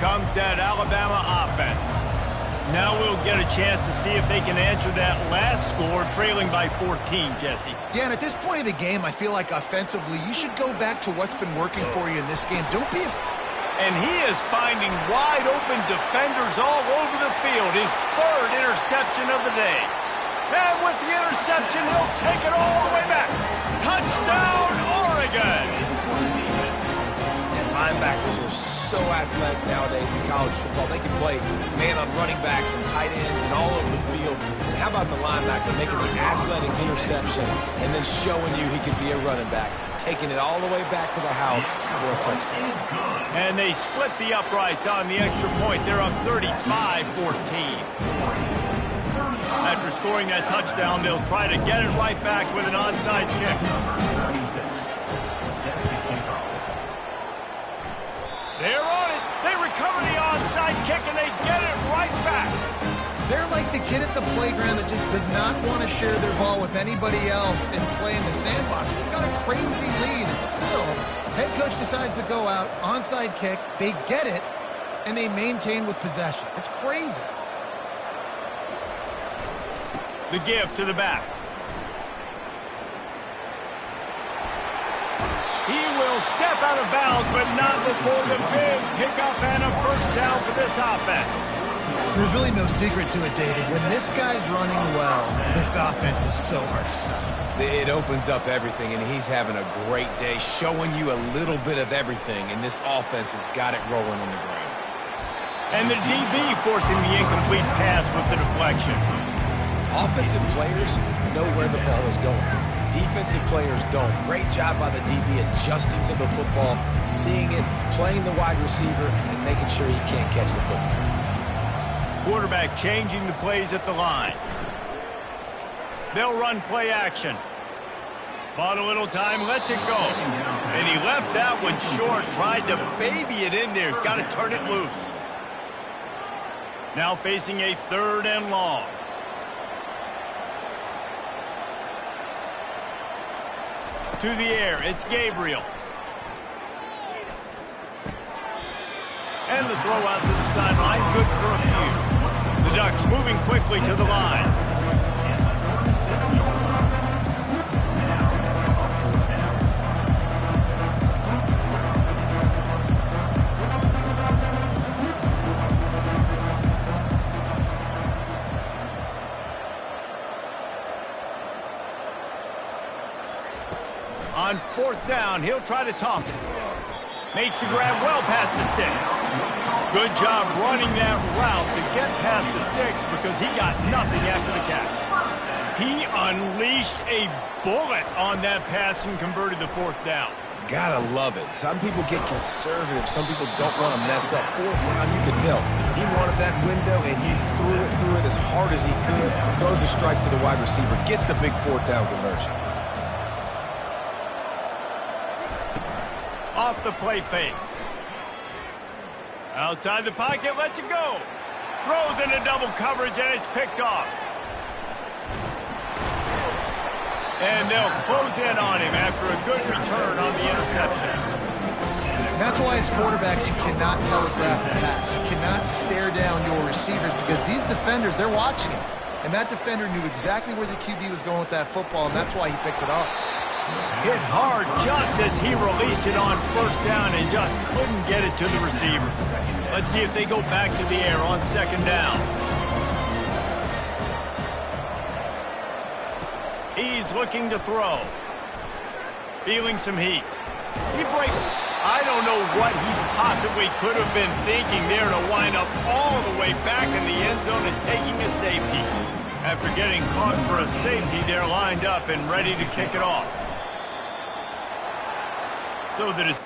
comes that Alabama offense. Now we'll get a chance to see if they can answer that last score, trailing by 14, Jesse. Yeah, and at this point of the game, I feel like offensively, you should go back to what's been working for you in this game. Don't be And he is finding wide-open defenders all over the field. His third interception of the day. And with the interception, he'll take it all the way back. Touchdown, Oregon! And linebackers are so athletic nowadays in college football. They can play man on running backs and tight ends and all over the field. And how about the linebacker making the athletic interception and then showing you he could be a running back, taking it all the way back to the house for a touchdown. And they split the uprights on the extra point. They're up 35-14. After scoring that touchdown, they'll try to get it right back with an onside kick. They're on it. They recover the onside kick, and they get it right back. They're like the kid at the playground that just does not want to share their ball with anybody else and play in the sandbox. They've got a crazy lead, and still, head coach decides to go out, onside kick, they get it, and they maintain with possession. It's crazy. The give to the back. He will step out of bounds, but not before the big pickup and a first down for this offense. There's really no secret to it, David. When this guy's running well, this offense is so hard to stop. It opens up everything, and he's having a great day, showing you a little bit of everything, and this offense has got it rolling on the ground. And the DB forcing the incomplete pass with the deflection. Offensive players know where the ball is going. Defensive players don't. Great job by the DB adjusting to the football, seeing it, playing the wide receiver, and making sure he can't catch the football. Quarterback changing the plays at the line. They'll run play action. Bought a little time, lets it go. And he left that one short, tried to baby it in there. He's got to turn it loose. Now facing a 3rd and long. To the air, it's Gabriel. And the throw out to the sideline, good for a few. The Ducks moving quickly to the line. On 4th down, he'll try to toss it. Makes the grab well past the sticks. Good job running that route to get past the sticks because he got nothing after the catch. He unleashed a bullet on that pass and converted the 4th down. Gotta love it. Some people get conservative. Some people don't want to mess up. 4th down, you could tell. He wanted that window, and he threw it as hard as he could. Throws a strike to the wide receiver. Gets the big 4th down conversion. Off the play fake. Outside the pocket, lets it go. Throws into double coverage, and it's picked off. And they'll close in on him after a good return on the interception. That's why as quarterbacks, you cannot telegraph the pass. You cannot stare down your receivers because these defenders, they're watching him. And that defender knew exactly where the QB was going with that football, and that's why he picked it off. Hit hard just as he released it on 1st down and just couldn't get it to the receiver. Let's see if they go back to the air on 2nd down. He's looking to throw. Feeling some heat. I don't know what he possibly could have been thinking there to wind up all the way back in the end zone and taking a safety. After getting caught for a safety, they're lined up and ready to kick it off. So that it's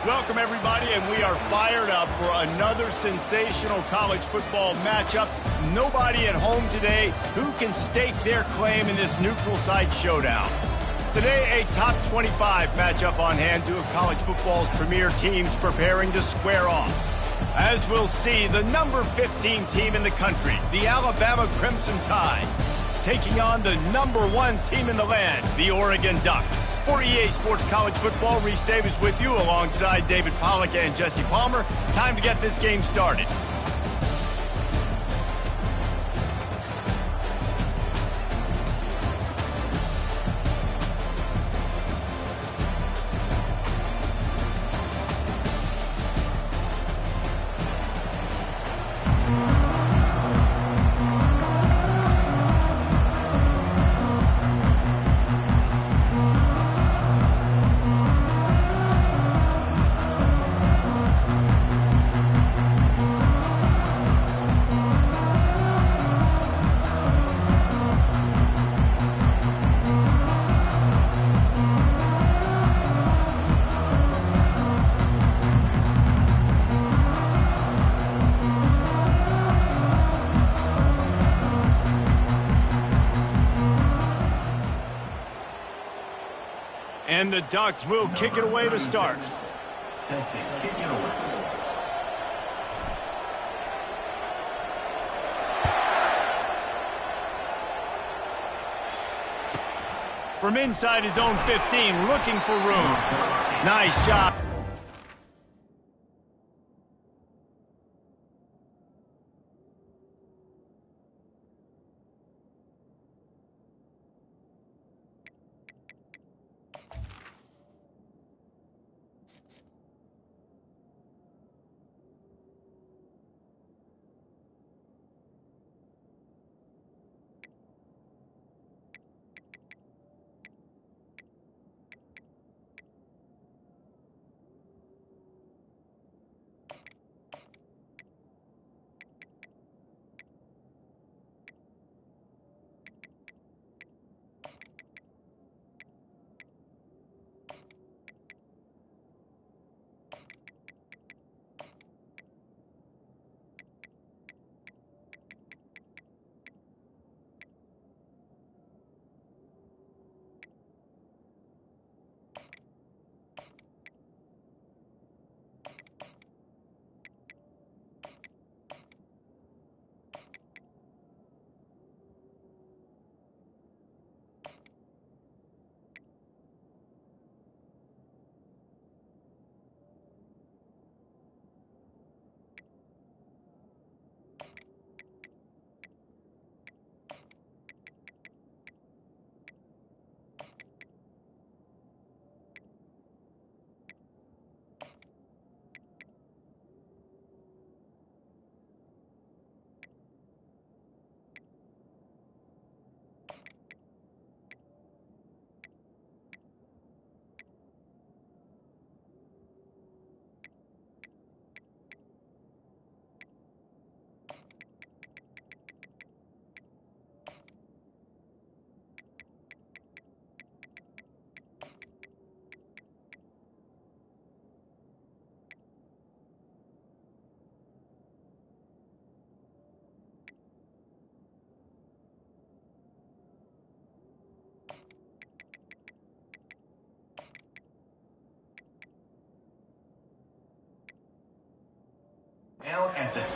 Welcome, everybody, and we are fired up for another sensational college football matchup. Nobody at home today who can stake their claim in this neutral site showdown. Today, a top 25 matchup on hand, two of college football's premier teams preparing to square off. As we'll see, the number 15 team in the country, the Alabama Crimson Tide, taking on the number 1 team in the land, the Oregon Ducks. For EA Sports College Football, Reese Davis with you alongside David Pollack and Jesse Palmer. Time to get this game started. And the Ducks will kick it away to start. Set to kick it away. From inside his own 15, looking for room. Nice shot.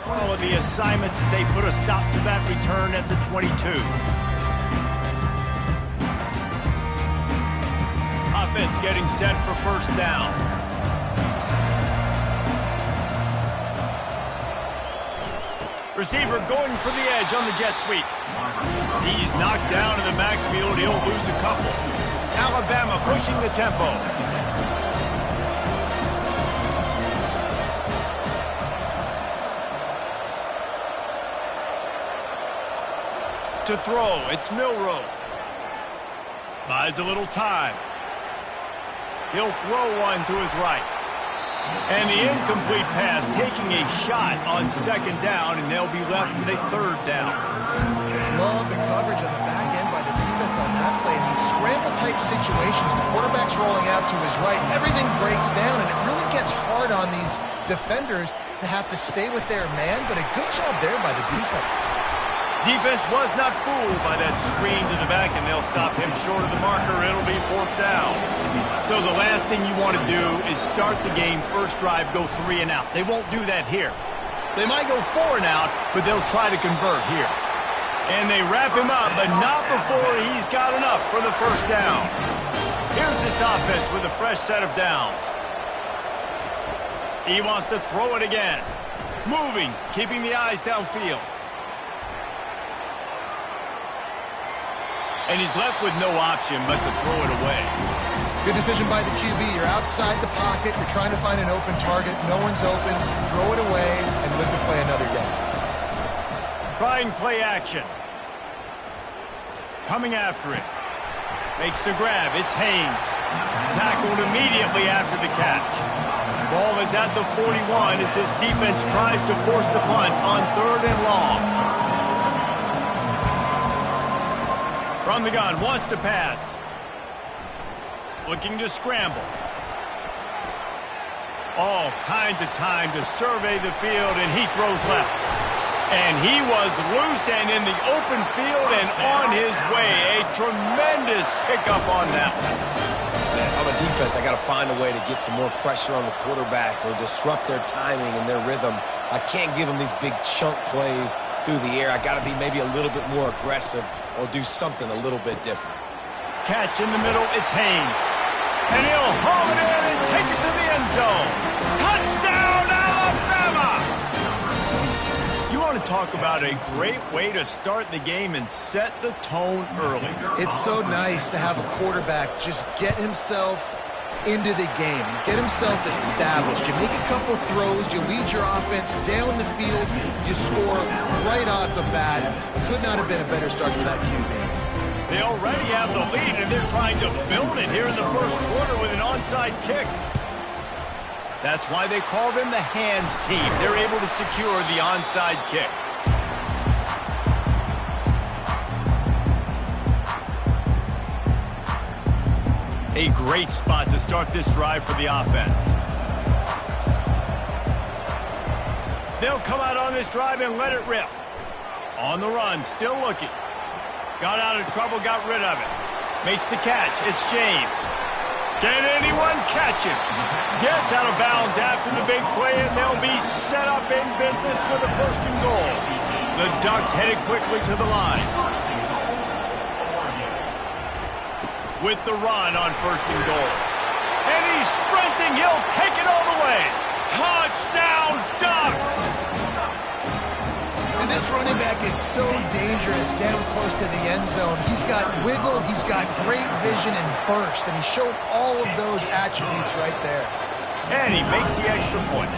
All of the assignments as they put a stop to that return at the 22. Offense getting set for first down. Receiver going for the edge on the jet sweep. He's knocked down in the backfield. He'll lose a couple. Alabama pushing the tempo. To throw, it's Milroe. Buys a little time. He'll throw one to his right. And the incomplete pass taking a shot on second down, and they'll be left with a third down. Love the coverage on the back end by the defense on that play. And he scrambled type situations, the quarterback's rolling out to his right, everything breaks down, and it really gets hard on these defenders to have to stay with their man, but a good job there by the defense. Defense was not fooled by that screen to the back, and they'll stop him short of the marker. It'll be 4th down. So the last thing you want to do is start the game, first drive, go 3 and out. They won't do that here. They might go 4 and out, but they'll try to convert here. And they wrap him up, but not before he's got enough for the first down. Here's this offense with a fresh set of downs. He wants to throw it again. Moving, keeping the eyes downfield. And he's left with no option but to throw it away. Good decision by the QB. You're outside the pocket. You're trying to find an open target. No one's open. Throw it away and live to play another game. Trying play action. Coming after it. Makes the grab. It's Haynes. Tackled immediately after the catch. Ball is at the 41 as this defense tries to force the punt on 3rd and long. From the gun, wants to pass. Looking to scramble. All kinds of time to survey the field, and he throws left. And he was loose and in the open field and on his way. A tremendous pickup on that one. Man, if I'm a defense, I got to find a way to get some more pressure on the quarterback or disrupt their timing and their rhythm. I can't give them these big chunk plays through the air. I got to be maybe a little bit more aggressive or do something a little bit different. Catch in the middle, it's Haynes. And he'll haul it in and take it to the end zone. Touchdown, Alabama! You want to talk about a great way to start the game and set the tone early. It's so nice to have a quarterback just get himself into the game, get himself established. You make a couple throws, you lead your offense down the field, you score right off the bat. Could not have been a better start for that QB. They already have the lead, and they're trying to build it here in the first quarter with an onside kick. That's why they call them the hands team. They're able to secure the onside kick. A great spot to start this drive for the offense. They'll come out on this drive and let it rip. On the run, still looking. Got out of trouble, got rid of it. Makes the catch. It's James. Can anyone catch him? Gets out of bounds after the big play, and they'll be set up in business with a 1st and goal. The Ducks headed quickly to the line. With the run on 1st and goal. And he's sprinting. He'll take it all the way. Touchdown, Ducks! And this running back is so dangerous down close to the end zone. He's got wiggle, he's got great vision and burst, and he showed all of those attributes right there. And he makes the extra point.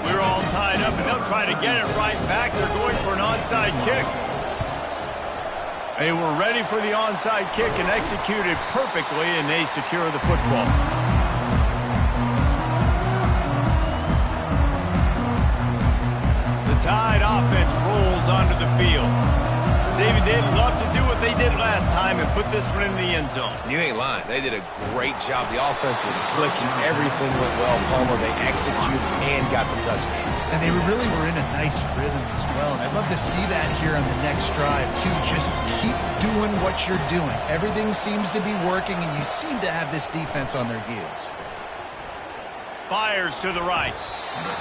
We're all tied up, and they'll try to get it right back. They're going for an onside kick. They were ready for the onside kick and executed perfectly, and they secure the football. The Tide offense rolls onto the field. David, they'd love to do what they did last time and put this one in the end zone. You ain't lying. They did a great job. The offense was clicking. Everything went well, Palmer. They executed and got the touchdown. And they really were in a nice rhythm as well. And I'd love to see that here on the next drive, too. Just keep doing what you're doing. Everything seems to be working, and you seem to have this defense on their heels. Fires to the right.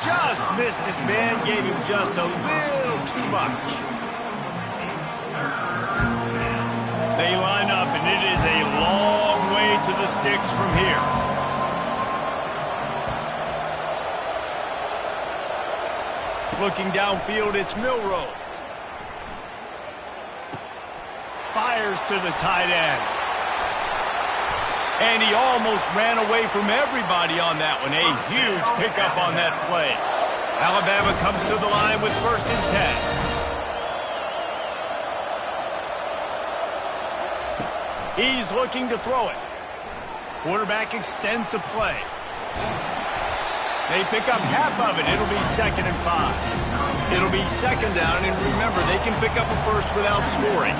Just missed his man, gave him just a little too much. They line up, and it is a long way to the sticks from here. Looking downfield, it's Milroe. Fires to the tight end. And he almost ran away from everybody on that one. A huge pickup on that play. Alabama comes to the line with 1st and 10. He's looking to throw it. Quarterback extends the play. They pick up half of it. It'll be 2nd and 5. It'll be second down, and remember, they can pick up a first without scoring.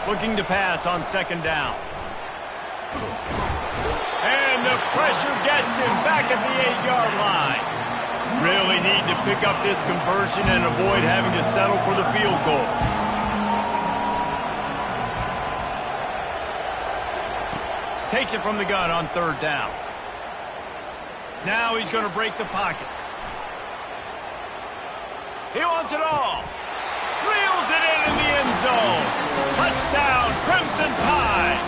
Looking to pass on second down. And the pressure gets him back at the 8-yard line. Really need to pick up this conversion and avoid having to settle for the field goal. Takes it from the gun on third down. Now he's going to break the pocket. He wants it all. Reels it in the end zone. Touchdown, Crimson Tide.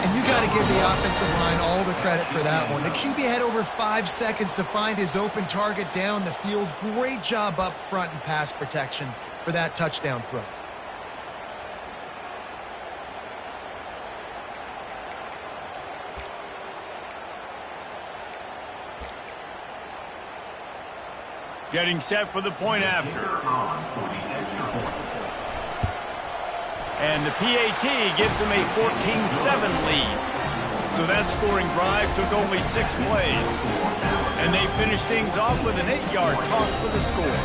And you got to give the offensive line all the credit for that one. The QB had over 5 seconds to find his open target down the field. Great job up front in pass protection for that touchdown throw. Getting set for the point after. And the PAT gives them a 14-7 lead. So that scoring drive took only 6 plays. And they finished things off with an 8-yard toss for the score.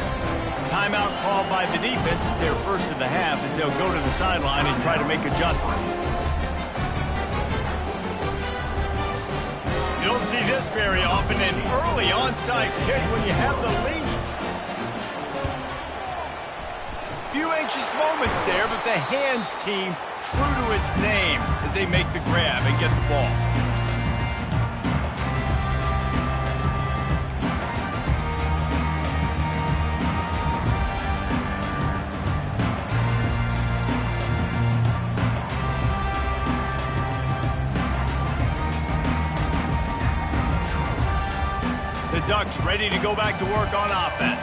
Timeout called by the defense is their first of the half as they'll go to the sideline and try to make adjustments. You don't see this very often, an early onside kick when you have the lead. Few anxious moments there, but the hands team true to its name as they make the grab and get the ball. The Ducks ready to go back to work on offense.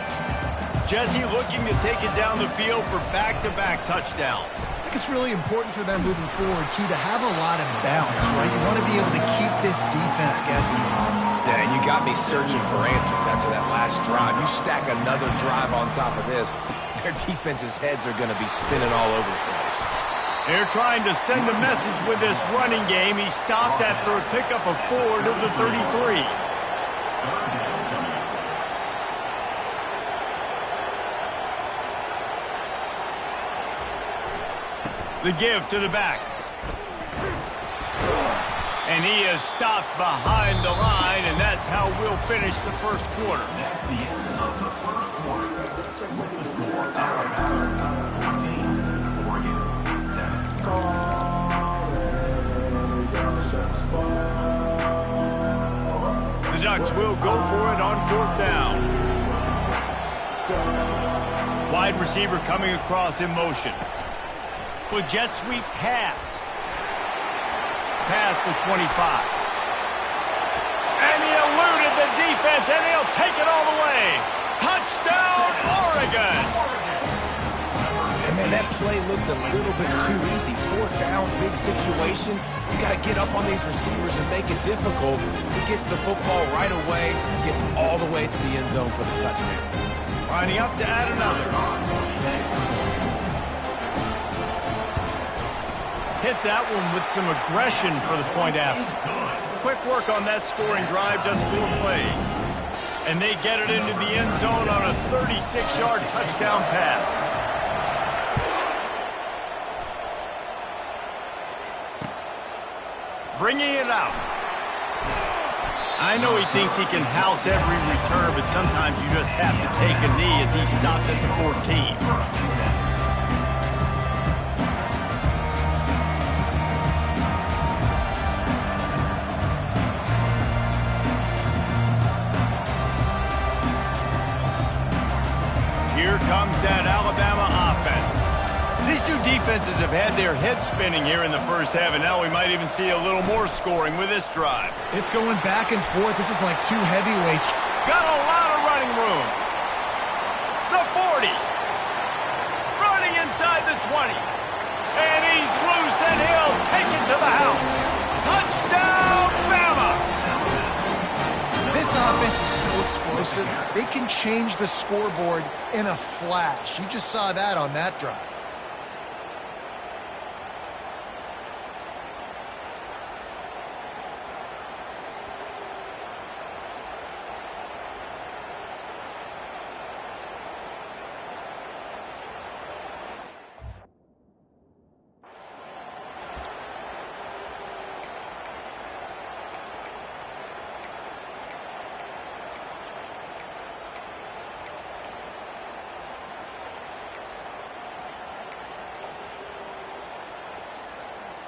Jesse looking to take it down the field for back-to-back touchdowns. I think it's really important for them moving forward, too, to have a lot of bounce, right? You want to be able to keep this defense guessing. Yeah, and you got me searching for answers after that last drive. You stack another drive on top of this, their defense's heads are going to be spinning all over the place. They're trying to send a message with this running game. He stopped after a pickup of 4 to the 33. The give to the back. And he is stopped behind the line, and that's how we'll finish the first quarter. That's the end of the first quarter. With the score, Alabama 14, Oregon 7. The Ducks will go for it on fourth down. Wide receiver coming across in motion. With jet sweep pass. Past the 25. And he eluded the defense, and he'll take it all the way. Touchdown, Oregon! And man, that play looked a little bit too easy. Fourth down, big situation. You got to get up on these receivers and make it difficult. He gets the football right away, gets all the way to the end zone for the touchdown. Lining up to add another. Hit that one with some aggression for the point after. Quick work on that scoring drive, just 4 plays. And they get it into the end zone on a 36-yard touchdown pass. Bringing it out. I know he thinks he can house every return, but sometimes you just have to take a knee as he stopped at the 14. Here comes that Alabama offense. These two defenses have had their heads spinning here in the first half, and now we might even see a little more scoring with this drive. It's going back and forth. This is like 2 heavyweights. Got a lot of running room. The 40. Running inside the 20. And he's loose, and he'll take it to the house. Touchdown, Bama! This offense is so explosive, they can change the scoreboard in a flash. You just saw that on that drive.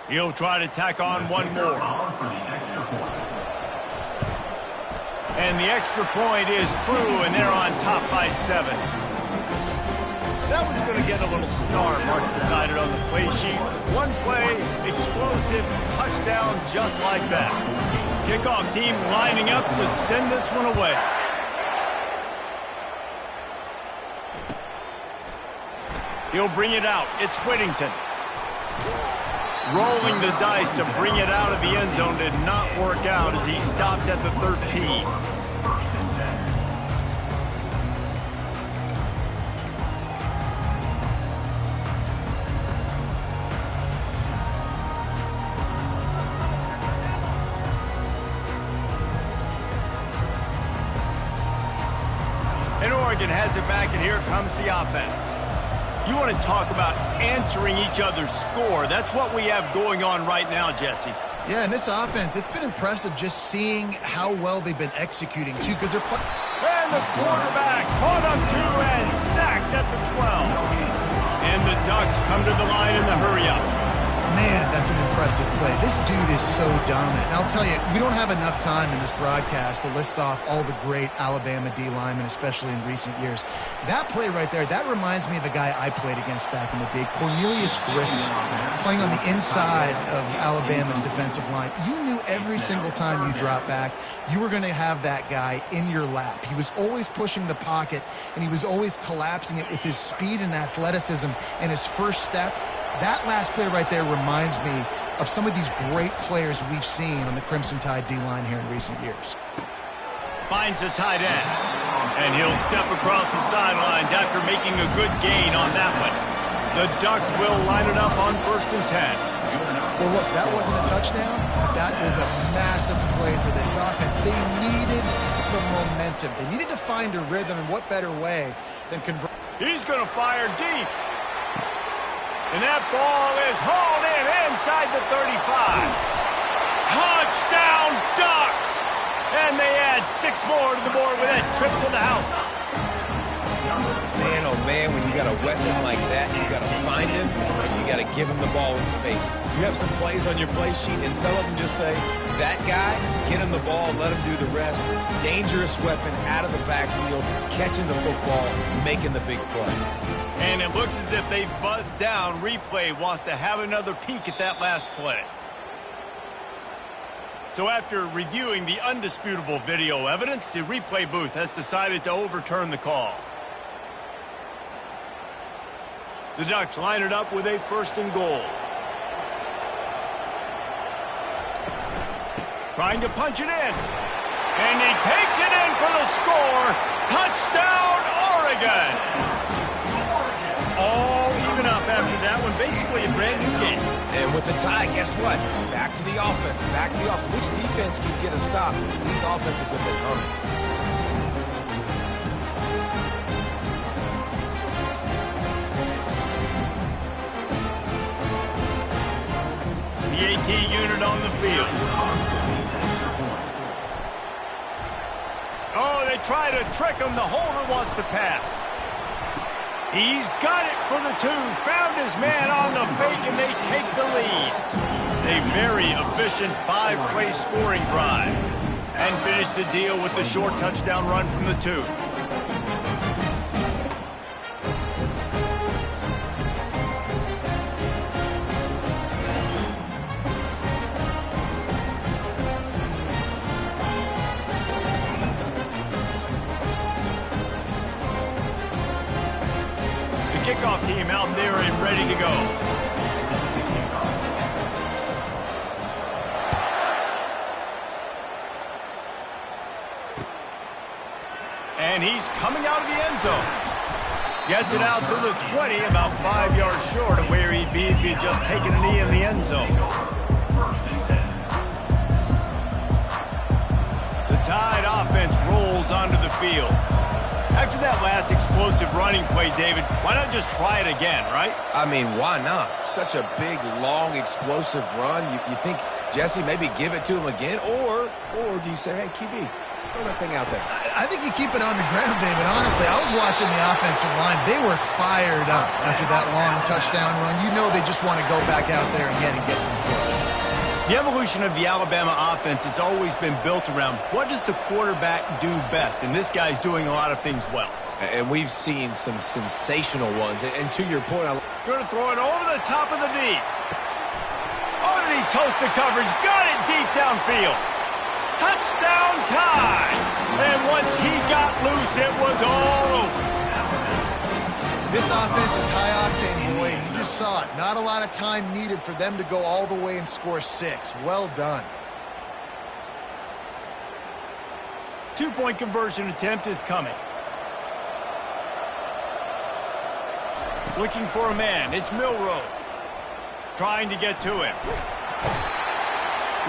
He'll try to tack on one more. And the extra point is true, and they're on top by 7. That one's going to get a little star mark decided on the play sheet. One play, explosive, touchdown just like that. Kickoff team lining up to send this one away. He'll bring it out. It's Whittington. Rolling the dice to bring it out of the end zone did not work out as he stopped at the 13. And Oregon has it back, and here comes the offense. You want to talk about answering each other's score. That's what we have going on right now, Jesse. Yeah, and this offense, it's been impressive just seeing how well they've been executing, too, because they're... And the quarterback caught up to and sacked at the 12. And the Ducks come to the line in the hurry-up. Man, that's an impressive play. This dude is so dominant. And I'll tell you, we don't have enough time in this broadcast to list off all the great Alabama D linemen, especially in recent years. That play right there, that reminds me of a guy I played against back in the day, Cornelius Griffin, playing on the inside of Alabama's defensive line. You knew every single time you dropped back, you were going to have that guy in your lap. He was always pushing the pocket, and he was always collapsing it with his speed and athleticism and his first step. That last play right there reminds me of some of these great players we've seen on the Crimson Tide D-line here in recent years. Finds a tight end, and he'll step across the sidelines after making a good gain on that one. The Ducks will line it up on 1st and 10. Well, look, that wasn't a touchdown, but that was a massive play for this offense. They needed some momentum. They needed to find a rhythm, and what better way than convert. He's going to fire deep. And that ball is hauled in inside the 35. Touchdown, Ducks! And they add 6 more to the board with that trip to the house. Man, oh man, when you got a weapon like that, you got to find him, you got to give him the ball in space. You have some plays on your play sheet, and some of them just say, that guy, get him the ball, let him do the rest. Dangerous weapon out of the backfield, catching the football, making the big play. And it looks as if they've buzzed down. Replay wants to have another peek at that last play. So after reviewing the undisputable video evidence, the replay booth has decided to overturn the call. The Ducks line it up with a 1st and goal. Trying to punch it in. And he takes it in for the score. Touchdown, Oregon! All even up after that one. Basically a brand new game. And with a tie, guess what? Back to the offense. Back to the offense. Which defense can get a stop? These offenses have been humming. The AT unit on the field. Oh, they try to trick him. The holder wants to pass. He's got it for the 2. Found his man on the fake, and they take the lead. A very efficient 5-play scoring drive. And finish the deal with the short touchdown run from the 2. Kickoff team out there and ready to go. And he's coming out of the end zone. Gets it out to the 20, about 5 yards short of where he'd be if he'd just taken a knee in the end zone. The Tide offense rolls onto the field. After that last explosive running play, David, why not just try it again, right? I mean, why not? Such a big, long, explosive run. You think, Jesse, maybe give it to him again? Or do you say, hey, QB, Throw that thing out there. I think you keep it on the ground, David. Honestly, I was watching the offensive line. They were fired up after that long touchdown run. You know they just want to go back out there again and get some push. The evolution of the Alabama offense has always been built around what does the quarterback do best, and this guy's doing a lot of things well. And we've seen some sensational ones. And to your point, Going to throw it over the top of the deep. Underneath toasted coverage, got it deep downfield. Touchdown time! And once he got loose, it was all over. This offense is high octane, boy, and you just saw it. Not a lot of time needed for them to go all the way and score 6. Well done. Two-point conversion attempt is coming. Looking for a man. It's Milroe. Trying to get to him.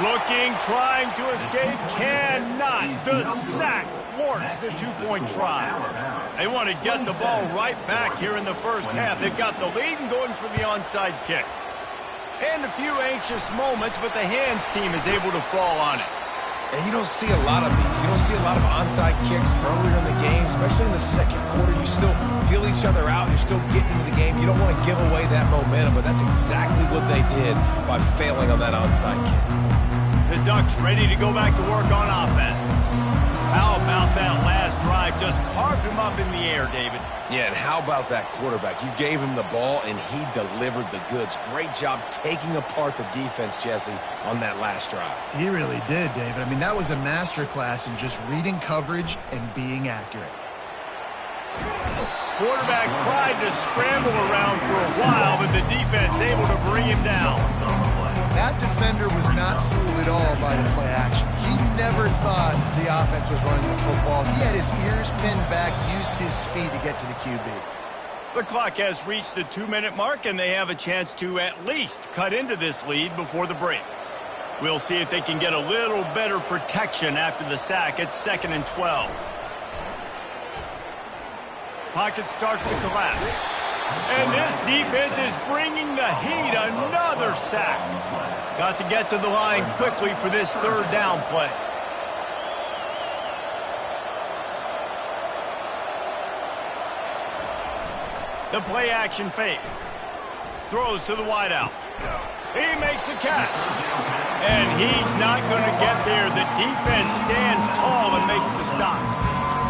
Looking, trying to escape, cannot. The sack thwarts the two-point try. They want to get the ball right back here in the first half. They've got the lead and going for the onside kick. And a few anxious moments, but the hands team is able to fall on it. And you don't see a lot of these. You don't see a lot of onside kicks earlier in the game, especially in the second quarter. You still feel each other out. You're still getting into the game. You don't want to give away that momentum, but that's exactly what they did by failing on that onside kick. The Ducks ready to go back to work on offense. How about that last drive? Just carved him up in the air, David. Yeah, and how about that quarterback? You gave him the ball, and he delivered the goods. Great job taking apart the defense, Jesse, on that last drive. He really did, David. I mean, that was a masterclass in just reading coverage and being accurate. Quarterback tried to scramble around for a while, but the defense able to bring him down. That defender was not fooled at all by the play action. He never thought the offense was running the football. He had his ears pinned back, used his speed to get to the QB. The clock has reached the 2-minute mark, and they have a chance to at least cut into this lead before the break. We'll see if they can get a little better protection after the sack at 2nd and 12. Pocket starts to collapse. And this defense is bringing the heat. Another sack. Got to get to the line quickly for this third down play. The play action fake. Throws to the wideout. He makes a catch. And he's not going to get there. The defense stands tall and makes the stop.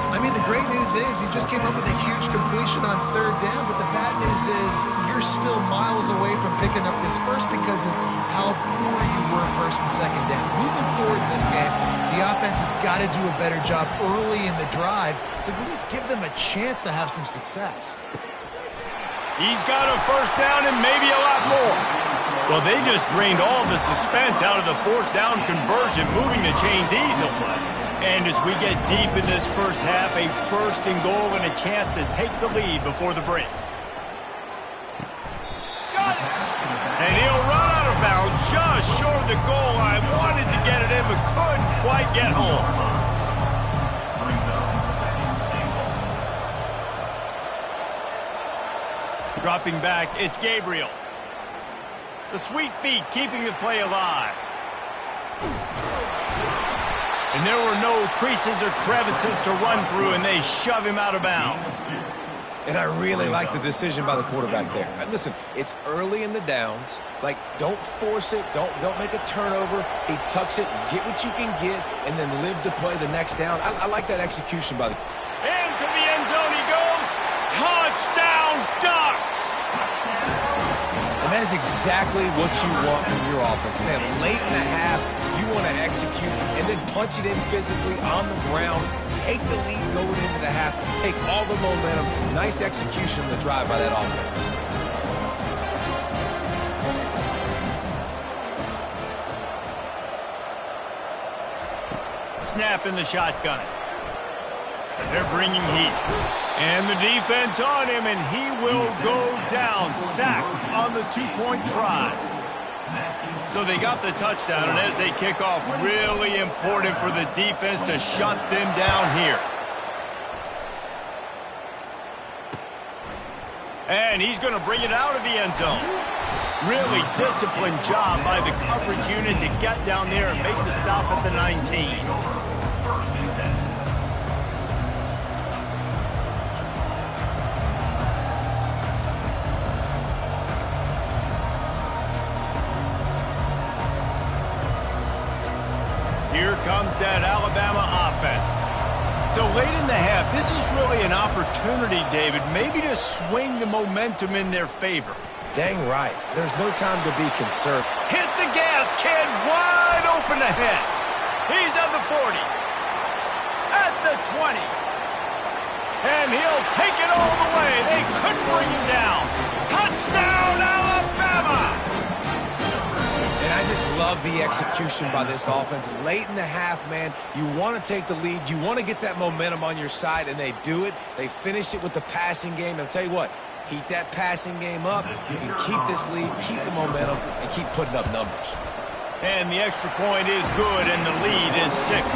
I mean, the great news is he just came up with a huge completion on 3rd down, but the bad news is you're still miles away from picking up this first because of how poor you were 1st and 2nd down. Moving forward in this game, the offense has got to do a better job early in the drive to at least give them a chance to have some success. He's got a 1st down and maybe a lot more. Well, they just drained all the suspense out of the 4th down conversion, moving the chains easily. And as we get deep in this first half, a 1st and goal and a chance to take the lead before the break. Got it! And he'll run out of bounds just short of the goal line. Wanted to get it in, but couldn't quite get home. Dropping back, it's Gabriel. The sweet feet keeping the play alive. And there were no creases or crevices to run through, and they shove him out of bounds. And I really like the decision by the quarterback there. Listen, it's early in the downs. Like, don't force it. Don't make a turnover. He tucks it, get what you can get, and then live to play the next down. I like that execution by the... Into the end zone he goes. Touchdown, Ducks! And that is exactly what you want from your offense. Man, late in the half, you want to execute and then punch it in physically on the ground. Take the lead going into the half. Take all the momentum. Nice execution of the drive by that offense. Snap in the shotgun. They're bringing heat. And the defense on him, and he will go down. Sacked on the 2-point try. So they got the touchdown, and as they kick off, really important for the defense to shut them down here. And he's going to bring it out of the end zone. Really disciplined job by the coverage unit to get down there and make the stop at the 19. First and 10. Here comes that Alabama offense. So late in the half, this is really an opportunity, David, maybe to swing the momentum in their favor. Dang right. There's no time to be concerned. Hit the gas, kid. Wide open ahead. He's at the 40. At the 20. And he'll take it all the way. They couldn't bring him down. Touchdown, Alabama! And I just love the execution by this offense. Late in the half, man, you want to take the lead. You want to get that momentum on your side, and they do it. They finish it with the passing game. And I'll tell you what, heat that passing game up. You can keep this lead, keep the momentum, and keep putting up numbers. And the extra point is good, and the lead is 6.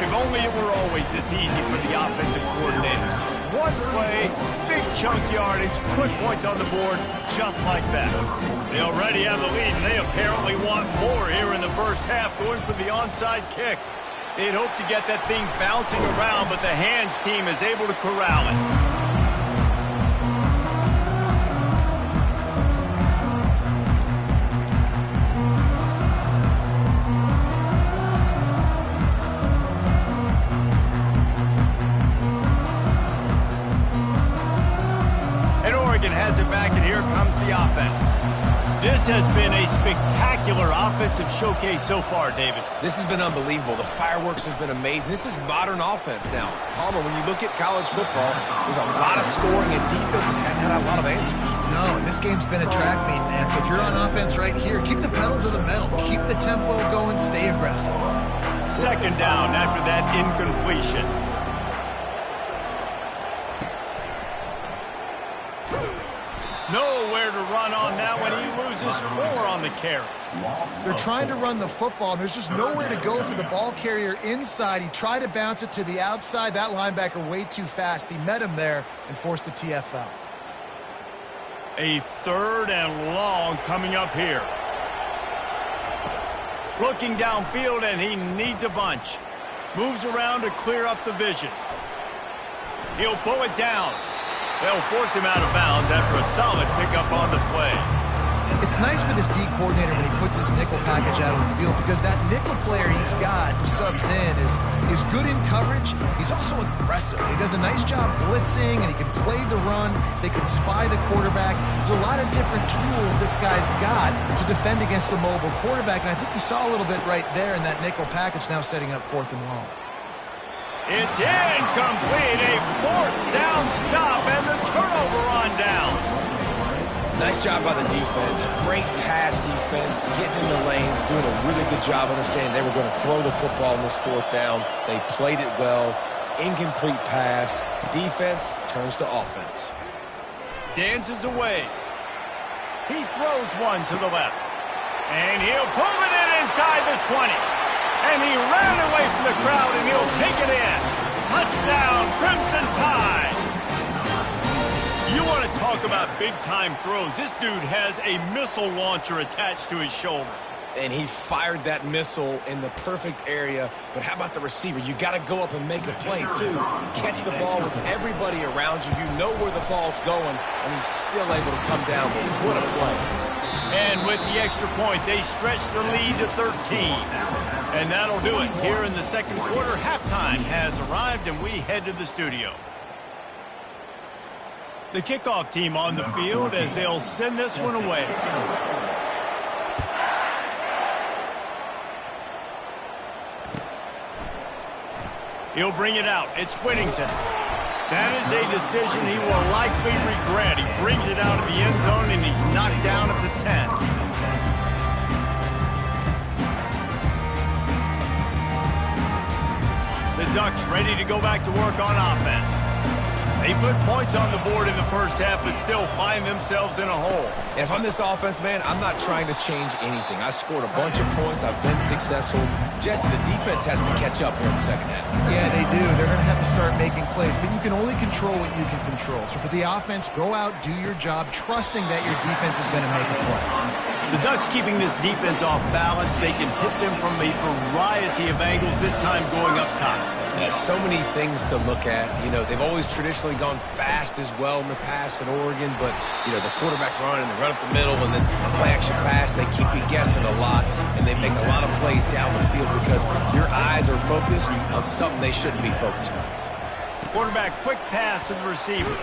If only it were always this easy for the offensive coordinator. One play, big chunk yardage, put points on the board just like that. They already have the lead, and they apparently want more here in the first half, going for the onside kick. They'd hope to get that thing bouncing around, but the hands team is able to corral it. Has it back, and here comes the offense. This has been a spectacular offensive showcase so far, David. This has been unbelievable. The fireworks has been amazing. This is modern offense now. Palmer, when you look at college football, there's a lot of scoring, and defenses hadn't had a lot of answers. No, and this game's been a track meet, man. So if you're on offense right here, keep the pedal to the metal. Keep the tempo going. Stay aggressive. Second down after that incompletion. Nowhere to run on that one. He loses 4 on the carry. They're trying to run the football. There's just nowhere to go for the ball carrier inside. He tried to bounce it to the outside. That linebacker way too fast. He met him there and forced the TFL. A third and long coming up here. Looking downfield, and he needs a bunch. Moves around to clear up the vision. He'll pull it down. They'll force him out of bounds after a solid pickup on the play. It's nice for this D coordinator when he puts his nickel package out on the field, because that nickel player he's got who subs in is good in coverage. He's also aggressive. He does a nice job blitzing, and he can play the run. They can spy the quarterback. There's a lot of different tools this guy's got to defend against a mobile quarterback, and I think you saw a little bit right there in that nickel package, now setting up 4th and long. It's incomplete, a 4th down stop, and the turnover on downs. Nice job by the defense. Great pass defense, getting in the lanes, doing a really good job understanding they were going to throw the football in this 4th down. They played it well. Incomplete pass. Defense turns to offense. Dances away. He throws one to the left. And he'll pull it in inside the 20. And he ran away from the crowd, and he'll take it in. Touchdown, Crimson Tide. You want to talk about big-time throws. This dude has a missile launcher attached to his shoulder. And he fired that missile in the perfect area. But how about the receiver? You got to go up and make a play, too. Catch the ball with everybody around you. You know where the ball's going, and he's still able to come down with it. What a play. And with the extra point, they stretch the lead to 13. And that'll do it. Here in the second quarter, halftime has arrived, and we head to the studio. The kickoff team on the field as they'll send this one away. He'll bring it out. It's Whittington. That is a decision he will likely regret. He brings it out of the end zone, and he's knocked down at the 10. The Ducks ready to go back to work on offense. They put points on the board in the first half, but still find themselves in a hole. And if I'm this offense, man, I'm not trying to change anything. I scored a bunch of points. I've been successful. Jesse, the defense has to catch up here in the second half. Yeah, they do. They're going to have to start making plays, but you can only control what you can control. So for the offense, go out, do your job, trusting that your defense is going to make a play. The Ducks keeping this defense off balance. They can hit them from a variety of angles, this time going up top. Yeah, so many things to look at. You know, they've always traditionally gone fast as well in the past at Oregon, but, you know, the quarterback run and the run up the middle and then play-action pass, they keep you guessing a lot, and they make a lot of plays down the field because your eyes are focused on something they shouldn't be focused on. Quarterback quick pass to the receiver,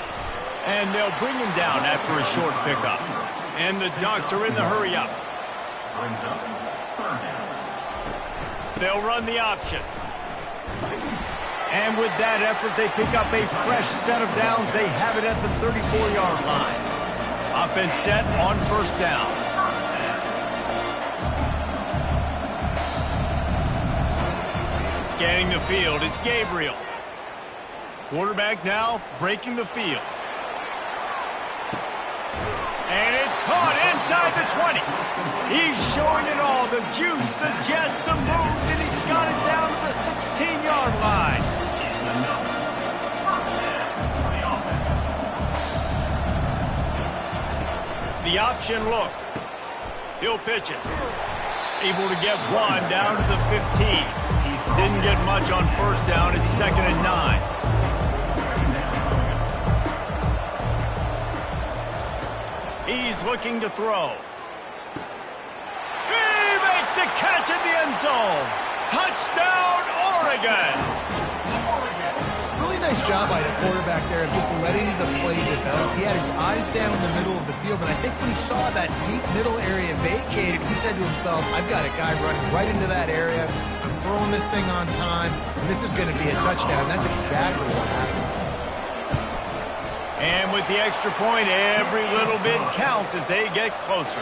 and they'll bring him down after a short pickup. And the Ducks are in the hurry-up. Brings up third down. They'll run the option. And with that effort, they pick up a fresh set of downs. They have it at the 34-yard line. Offense set on first down. Scanning the field, it's Gabriel. Quarterback now breaking the field. And it's caught inside the 20. He's showing it all. The juice, the jets, the moves, and he's got it down to the 16-yard line. The option look. He'll pitch it. Able to get one down to the 15. Didn't get much on first down. It's 2nd and 9. He's looking to throw. He makes the catch in the end zone. Touchdown, Oregon. Really nice job by the quarterback there of just letting the play develop. He had his eyes down in the middle of the field, and I think when he saw that deep middle area vacated, he said to himself, I've got a guy running right into that area. I'm throwing this thing on time, and this is going to be a touchdown. That's exactly what happened. And with the extra point, every little bit counts as they get closer.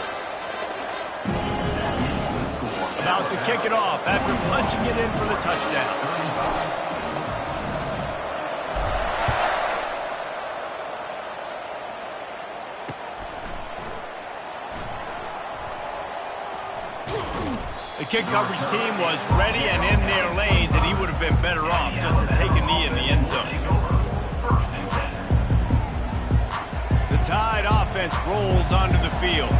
About to kick it off after punching it in for the touchdown. The kick coverage team was ready and in their lanes, and he would have been better off just to take a knee in the end zone. Tide offense rolls onto the field.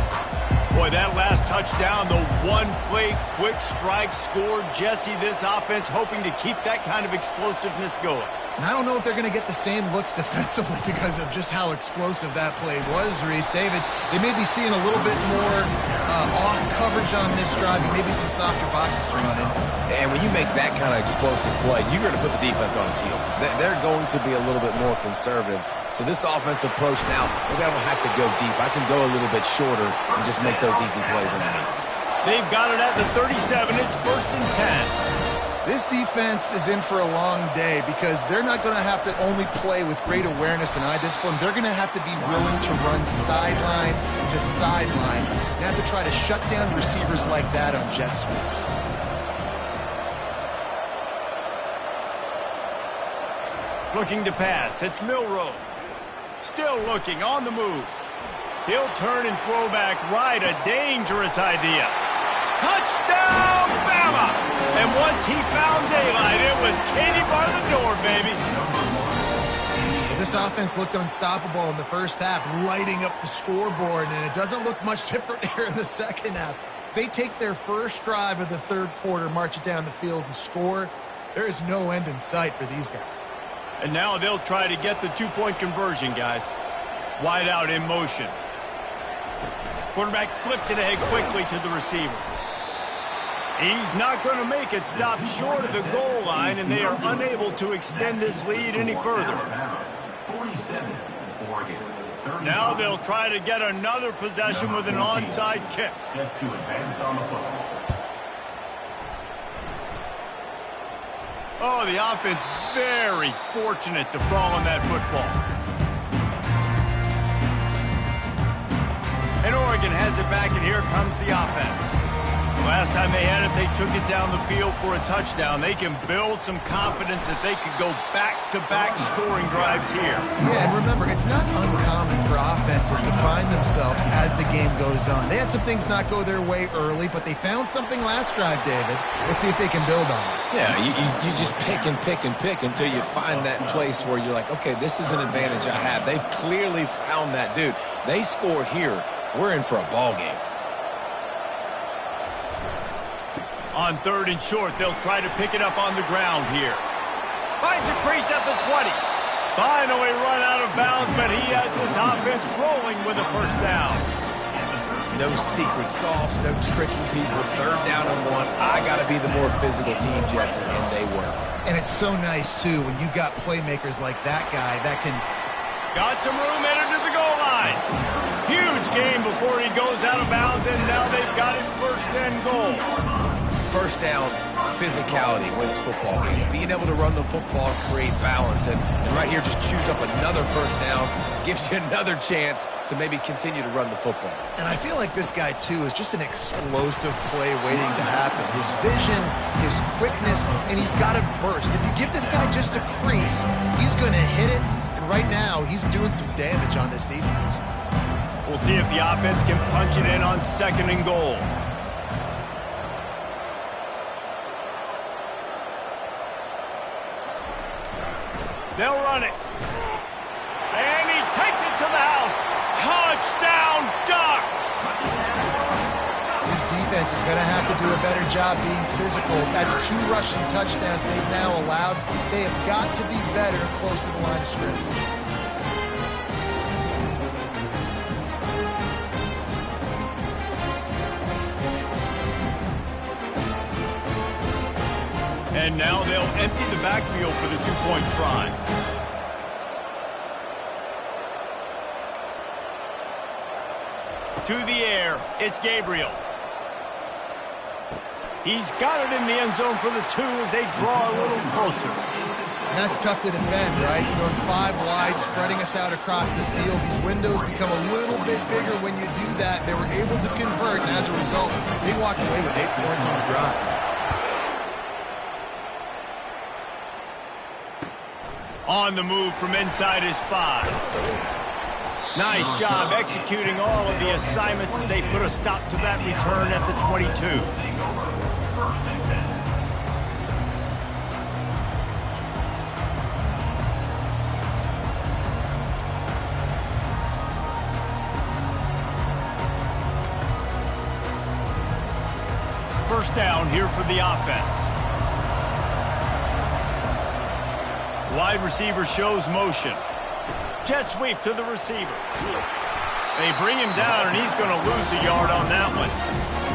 Boy, that last touchdown, the one-play quick strike score. Jesse, this offense hoping to keep that kind of explosiveness going. And I don't know if they're going to get the same looks defensively because of just how explosive that play was, Reese. David, they may be seeing a little bit more off coverage on this drive and maybe some softer boxes to run into. And when you make that kind of explosive play, you're going to put the defense on its heels. They're going to be a little bit more conservative. So this offensive approach now, maybe I don't have to go deep. I can go a little bit shorter and just make those easy plays underneath. They've got it at the 37. It's 1st and 10. This defense is in for a long day because they're not going to have to only play with great awareness and eye discipline. They're going to have to be willing to run sideline to sideline. They have to try to shut down receivers like that on jet sweeps. Looking to pass. It's Milroe. Still looking on the move. He'll turn and throw back right. A dangerous idea. Touchdown, Bama! And once he found daylight, it was Katie bar the door, baby. This offense looked unstoppable in the first half, lighting up the scoreboard, and it doesn't look much different here in the second half. They take their first drive of the third quarter, march it down the field, and score. There is no end in sight for these guys. And now they'll try to get the two-point conversion, guys. Wide out in motion. Quarterback flips it ahead quickly to the receiver. He's not going to make it. Stop short of the goal line, and they are unable to extend this lead any further. 47, Oregon. Now they'll try to get another possession with an onside kick. Set to advance on the football. Oh, the offense very fortunate to fall on that football. And Oregon has it back, and here comes the offense. Last time they had it, they took it down the field for a touchdown. They can build some confidence that they could go back-to-back scoring drives here. Yeah, and remember, it's not uncommon for offenses to find themselves as the game goes on. They had some things not go their way early, but they found something last drive, David. Let's see if they can build on it. Yeah, you just pick and pick and pick until you find that place where you're like, okay, this is an advantage I have. They clearly found that, dude. They score here. We're in for a ball game. On 3rd and short, they'll try to pick it up on the ground here. Finds a crease at the 20. Finally run out of bounds, but he has this offense rolling with a first down. No secret sauce, no tricking people. 3rd down and 1. I got to be the more physical team, Jesse, and they were. And it's so nice, too, when you've got playmakers like that guy that can... Got some room headed to the goal line. Huge game before he goes out of bounds, and now they've got it 1st and goal. First down, physicality wins football games. Being able to run the football, create balance, and right here just choose up another first down, gives you another chance to maybe continue to run the football. And I feel like this guy, too, is just an explosive play waiting to happen. His vision, his quickness, and he's got to burst. If you give this guy just a crease, he's going to hit it, and right now he's doing some damage on this defense. We'll see if the offense can punch it in on 2nd and goal. They'll run it. And he takes it to the house. Touchdown, Ducks! This defense is going to have to do a better job being physical. That's 2 rushing touchdowns they've now allowed. They have got to be better close to the line of scrimmage. And now they'll empty the backfield for the 2-point try. To the air, it's Gabriel. He's got it in the end zone for the 2 as they draw a little closer. And that's tough to defend, right? You're on 5 wide, spreading us out across the field. These windows become a little bit bigger when you do that. They were able to convert, and as a result, they walked away with 8 points on the drive. On the move from inside his 5. Nice job executing all of the assignments as they put a stop to that return at the 22. 1st and 10. First down here for the offense. Wide receiver shows motion. Jet sweep to the receiver. They bring him down, and he's going to lose a yard on that one.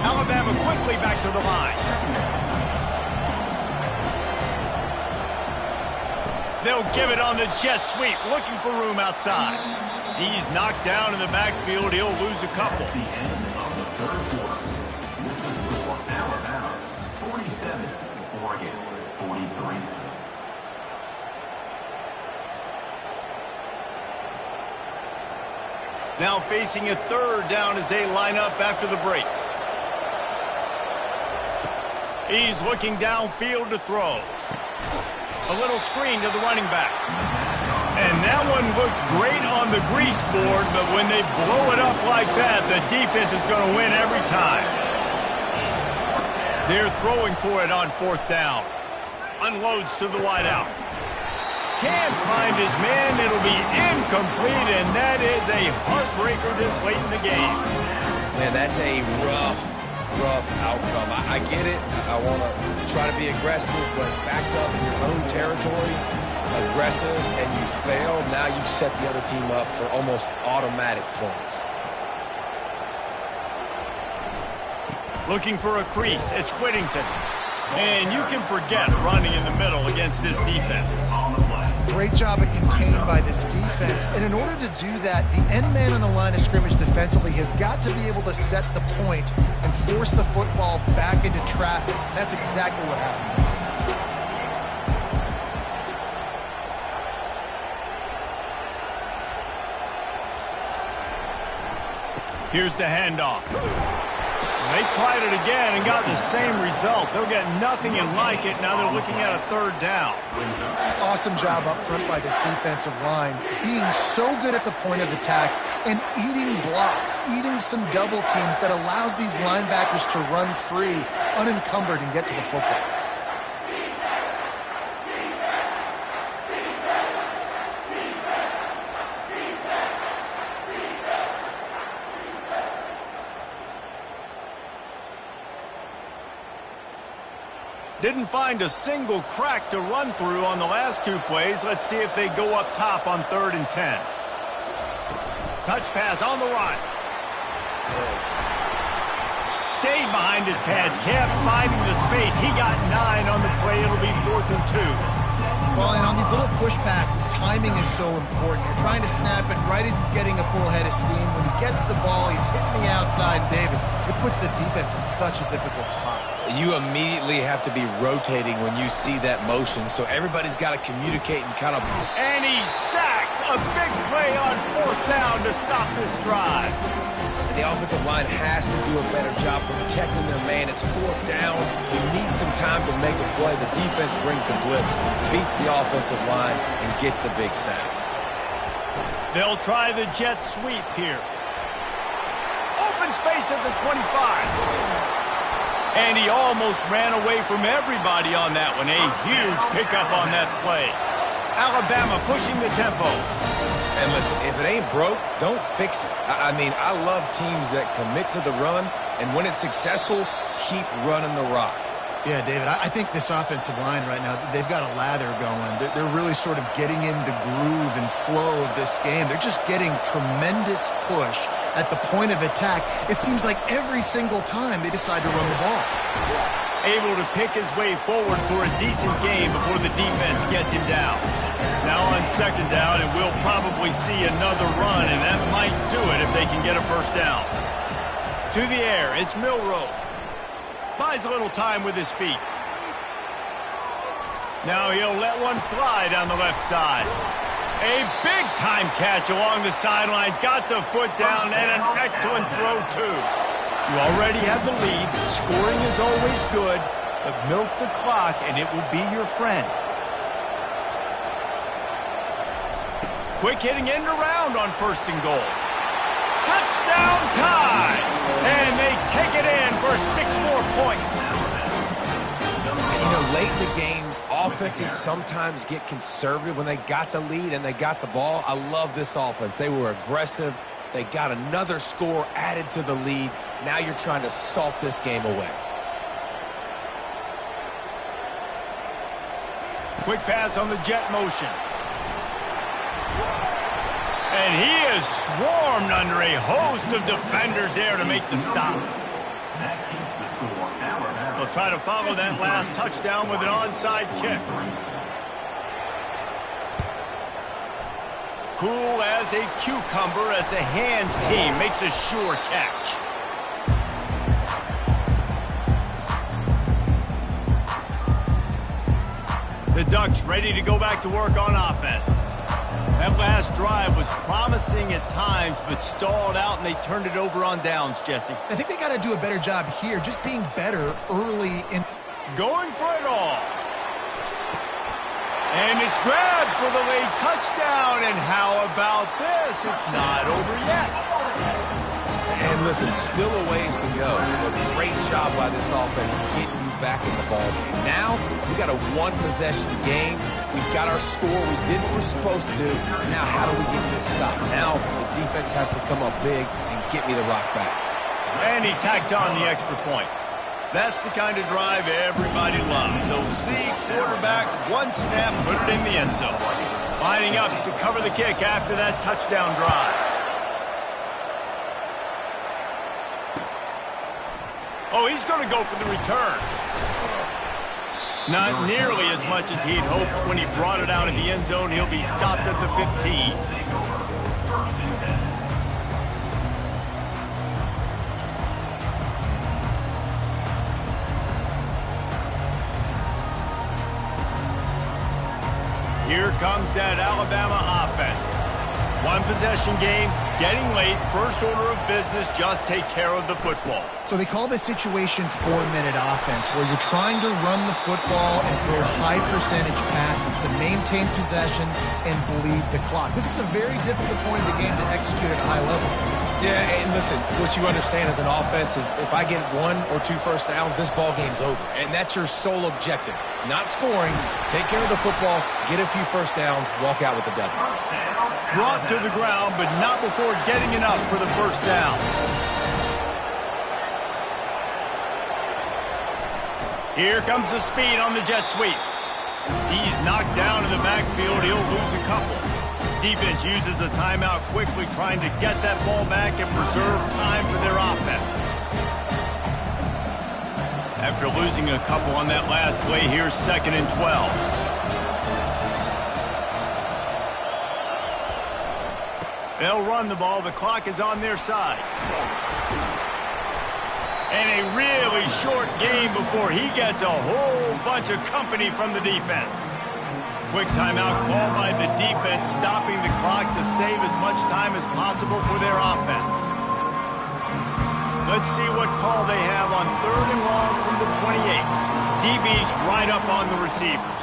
Alabama quickly back to the line. They'll give it on the jet sweep, looking for room outside. He's knocked down in the backfield. He'll lose a couple. At the end of the 3rd quarter. This is for Alabama, 47, Oregon, 43. Now facing a 3rd down as they line up after the break. He's looking downfield to throw. A little screen to the running back. And that one looked great on the grease board, but when they blow it up like that, the defense is going to win every time. They're throwing for it on 4th down. Unloads to the wideout. Can't find his man. It'll be incomplete, and that is a heartbreaker this late in the game. Man, that's a rough outcome. I get it. I want to try to be aggressive, but backed up in your own territory, aggressive, and you fail. Now you've set the other team up for almost automatic points. Looking for a crease. It's Whittington. And you can forget running in the middle against this defense. Great job at contained by this defense. And in order to do that, the end man on the line of scrimmage defensively has got to be able to set the point and force the football back into traffic. That's exactly what happened. Here's the handoff. They tried it again and got the same result. They'll get nothing and like it. Now they're looking at a 3rd down. Awesome job up front by this defensive line. Being so good at the point of attack and eating blocks, eating some double teams that allows these linebackers to run free, unencumbered, and get to the football. Didn't find a single crack to run through on the last 2 plays. Let's see if they go up top on 3rd and 10. Touch pass on the run. Stayed behind his pads, kept finding the space. He got 9 on the play. It'll be 4th and 2. Well, and on these little push passes, timing is so important. You're trying to snap it right as he's getting a full head of steam. When he gets the ball, he's hitting the outside, David. It puts the defense in such a difficult spot. You immediately have to be rotating when you see that motion, so everybody's got to communicate and kind of... And he's sacked. A big play on 4th down to stop this drive. The offensive line has to do a better job protecting their man. It's 4th down. He needs some time to make a play. The defense brings the blitz, beats the offensive line, and gets the big sack. They'll try the jet sweep here. Open space at the 25. And he almost ran away from everybody on that one. A huge pickup on that play. Alabama pushing the tempo. And listen, if it ain't broke, don't fix it. I mean, I love teams that commit to the run, and when it's successful, keep running the rock. Yeah, David, I think this offensive line right now, they've got a lather going. They're really sort of getting in the groove and flow of this game. They're just getting tremendous push at the point of attack. It seems like every single time they decide to run the ball. Able to pick his way forward for a decent game before the defense gets him down. Now on 2nd down, and we'll probably see another run, and that might do it if they can get a 1st down. To the air, it's Milroe. Buys a little time with his feet. Now he'll let one fly down the left side. A big-time catch along the sidelines. Got the foot down, and an excellent throw, too. You already have the lead. Scoring is always good, but milk the clock, and it will be your friend. Quick hitting end around on 1st and goal. Touchdown tie! And they take it in for 6 more points. And you know, late in the games, offenses sometimes get conservative when they got the lead and they got the ball. I love this offense. They were aggressive. They got another score added to the lead. Now you're trying to salt this game away. Quick pass on the jet motion. And he is swarmed under a host of defenders there to make the stop. They'll try to follow that last touchdown with an onside kick. Cool as a cucumber as the hands team makes a sure catch. The Ducks ready to go back to work on offense. That last drive was promising at times, but stalled out, and they turned it over on downs, Jesse. I think they got to do a better job here, just being better early in. Going for it all. And it's grabbed for the late touchdown, and how about this? It's not over yet. And listen, still a ways to go, but great job by this offense getting you back in the ball game. Now, we got a 1-possession game. We've got our score. We did what we're supposed to do. Now, how do we get this stopped? Now, the defense has to come up big and get me the rock back. And he tacks on the extra point. That's the kind of drive everybody loves. So see, quarterback, one snap, put it in the end zone. Lining up to cover the kick after that touchdown drive. Oh, he's going to go for the return. Not nearly as much as he'd hoped when he brought it out in the end zone. He'll be stopped at the 15. Here comes that Alabama offense. 1-possession game, getting late, first order of business, just take care of the football. So they call this situation 4-minute offense, where you're trying to run the football and throw high percentage passes to maintain possession and bleed the clock. This is a very difficult point of the game to execute at a high level. Yeah, and listen, what you understand as an offense is if I get 1 or 2 first downs, this ball game's over. And that's your sole objective. Not scoring, take care of the football, get a few first downs, walk out with the W. Brought to the ground, but not before getting enough for the first down. Here comes the speed on the jet sweep. He's knocked down in the backfield. He'll lose a couple. Defense uses a timeout quickly, trying to get that ball back and preserve time for their offense. After losing a couple on that last play, here's 2nd and 12. They'll run the ball. The clock is on their side. And a really short game before he gets a whole bunch of company from the defense. Quick timeout called by the defense, stopping the clock to save as much time as possible for their offense. Let's see what call they have on 3rd and long from the 28. DB's right up on the receivers.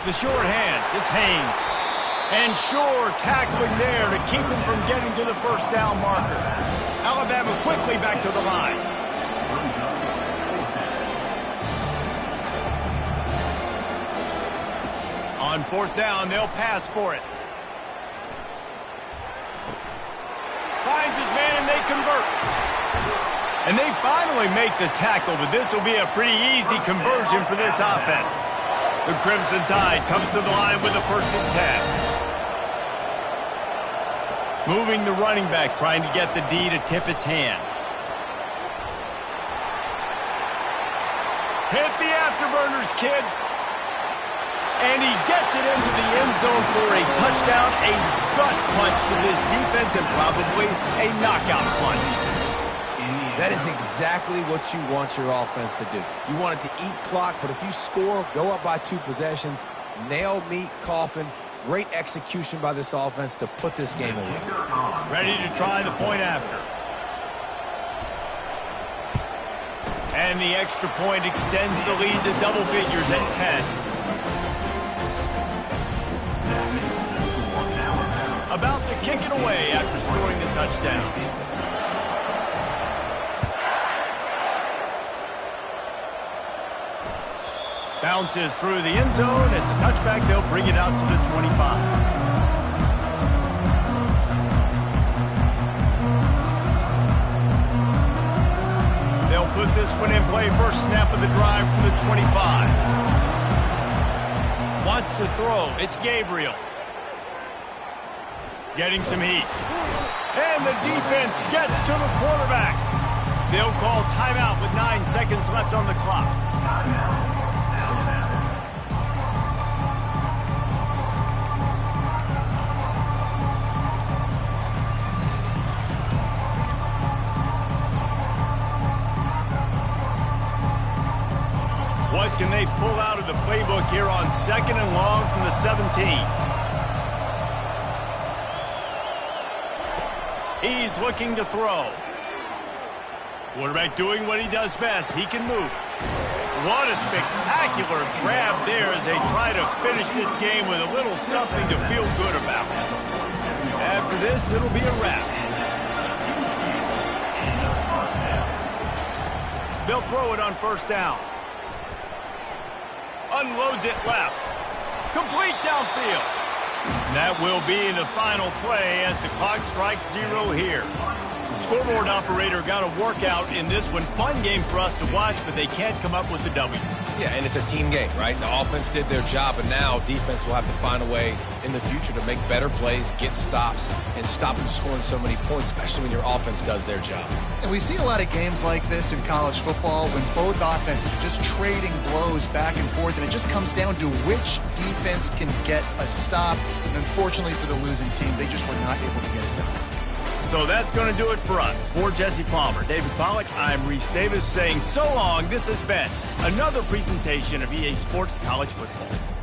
The short hands, it's Haynes. And Shore tackling there to keep him from getting to the first down marker. Alabama quickly back to the line. On 4th down, they'll pass for it. Finds his man and they convert. And they finally make the tackle, but this will be a pretty easy conversion for this offense. The Crimson Tide comes to the line with a 1st and 10. Moving the running back, trying to get the D to tip its hand. Hit the afterburners, kid. And he gets it into the end zone for a touchdown, a gut punch to this defense, and probably a knockout punch. That is exactly what you want your offense to do. You want it to eat clock, but if you score, go up by 2 possessions, nail, meet, coffin. Great execution by this offense to put this game away. Ready to try the point after. And the extra point extends the lead to double figures at 10. About to kick it away after scoring the touchdown. Bounces through the end zone. It's a touchback. They'll bring it out to the 25. They'll put this one in play. First snap of the drive from the 25. Wants to throw. It's Gabriel. Getting some heat. And the defense gets to the quarterback. They'll call timeout with 9 seconds left on the clock. What can they pull out of the playbook here on 2nd and long from the 17? He's looking to throw. Quarterback doing what he does best. He can move. What a spectacular grab there as they try to finish this game with a little something to feel good about. After this, it'll be a wrap. They'll throw it on 1st down. Unloads it left. Complete downfield. That will be the final play as the clock strikes 0 here. Scoreboard operator got a workout in this one. Fun game for us to watch, but they can't come up with the W. Yeah, and it's a team game, right? The offense did their job, and now defense will have to find a way in the future to make better plays, get stops, and stop them scoring so many points, especially when your offense does their job. And we see a lot of games like this in college football when both offenses are just trading blows back and forth, and it just comes down to which defense can get a stop. And unfortunately for the losing team, they just were not able to get it done. So that's going to do it for us. For Jesse Palmer, David Pollack, I'm Reese Davis saying so long. This has been another presentation of EA Sports College Football.